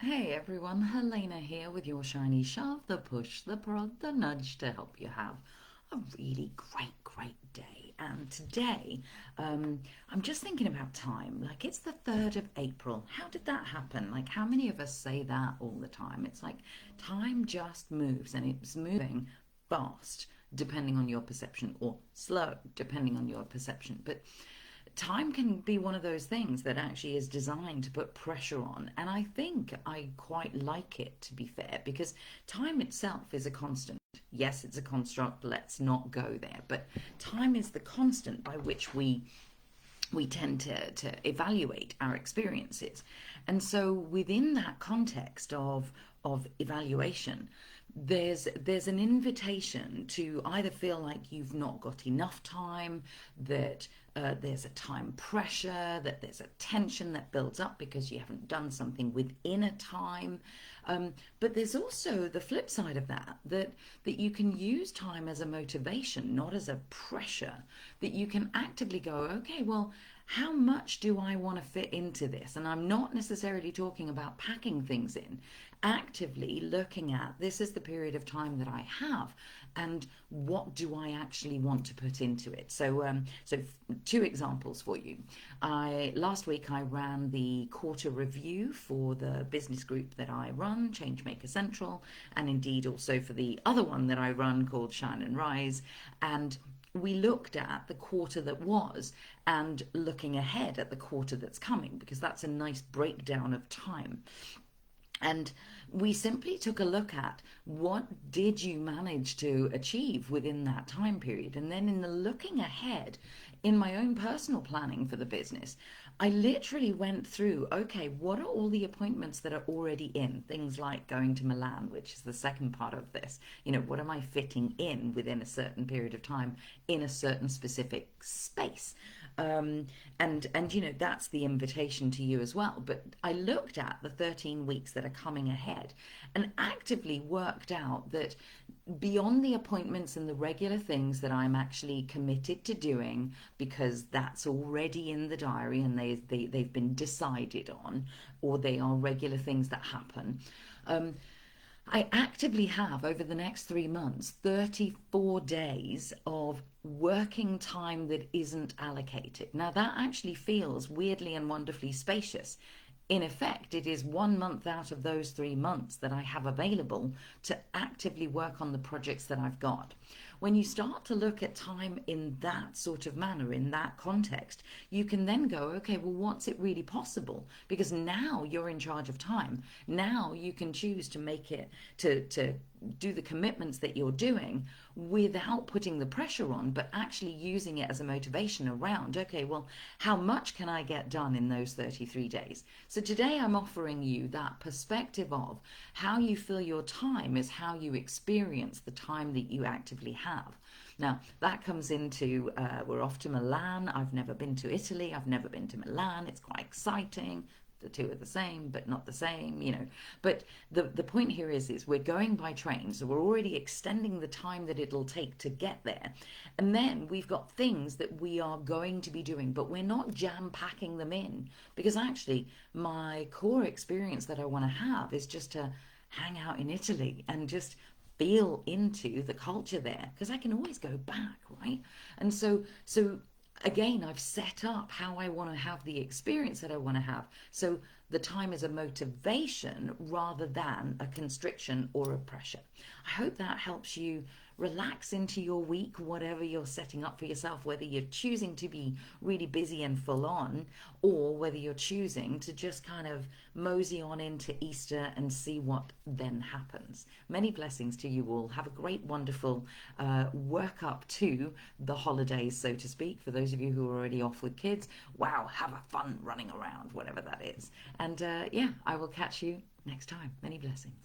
Hey everyone, Helena here with your shiny shove, the push, the prod, the nudge to help you have a really great day. And today, I'm just thinking about time. Like, it's the 3rd of April. How did that happen? Like, how many of us say that all the time? It's like time just moves and it's moving fast, depending on your perception, or slow, depending on your perception. But time can be one of those things that actually is designed to put pressure on. And I think I quite like it, to be fair, because time itself is a constant. Yes, it's a construct, let's not go there. But time is the constant by which we tend to evaluate our experiences. And so within that context of evaluation, there's an invitation to either feel like you've not got enough time, that there's a time pressure, that there's a tension that builds up because you haven't done something within a time. But there's also the flip side of that you can use time as a motivation, not as a pressure. That you can actively go, okay, well, how much do I want to fit into this? And I'm not necessarily talking about packing things in. Actively looking at this is the period of time that I have, and what do I actually want to put into it? So two examples for you. I last week I ran the quarter review for the business group that I run, Changemaker Central, and indeed also for the other one that I run called Shine and Rise. And we looked at the quarter that was and looking ahead at the quarter that's coming, because that's a nice breakdown of time. And we simply took a look at what did you manage to achieve within that time period. And then in the looking ahead, in my own personal planning for the business, I literally went through, okay, what are all the appointments that are already in? Things like going to Milan, which is the second part of this. What am I fitting in within a certain period of time in a certain specific space? And that's the invitation to you as well. But I looked at the 13 weeks that are coming ahead and actively worked out that beyond the appointments and the regular things that I'm actually committed to doing, because that's already in the diary and they've been decided on, or they are regular things that happen. I actively have, over the next 3 months, 34 days of working time that isn't allocated. Now, that actually feels weirdly and wonderfully spacious. In effect, it is 1 month out of those 3 months that I have available to actively work on the projects that I've got. When you start to look at time in that sort of manner, in that context, you can then go, okay, well, what's it really possible? Because now you're in charge of time. Now you can choose to make it, to do the commitments that you're doing without putting the pressure on, but actually using it as a motivation around, okay, well, how much can I get done in those 33 days? So today I'm offering you that perspective of how you fill your time is how you experience the time that you actively have. Now, that comes into, we're off to Milan. I've never been to Italy. I've never been to Milan. It's quite exciting. The two are the same, but not the same. But the point here is we're going by train, so we're already extending the time that it'll take to get there. And then we've got things that we are going to be doing, but we're not jam packing them in, because actually my core experience that I want to have is just to hang out in Italy and just feel into the culture there, because I can always go back, right? And so again, I've set up how I want to have the experience that I want to have. So the time is a motivation rather than a constriction or a pressure. I hope that helps you relax into your week, whatever you're setting up for yourself, whether you're choosing to be really busy and full on, or whether you're choosing to just kind of mosey on into Easter and see what then happens. Many blessings to you all. Have a great, wonderful work up to the holidays, so to speak, for those of you who are already off with kids. Wow, have a fun running around, whatever that is. And yeah, I will catch you next time. Many blessings.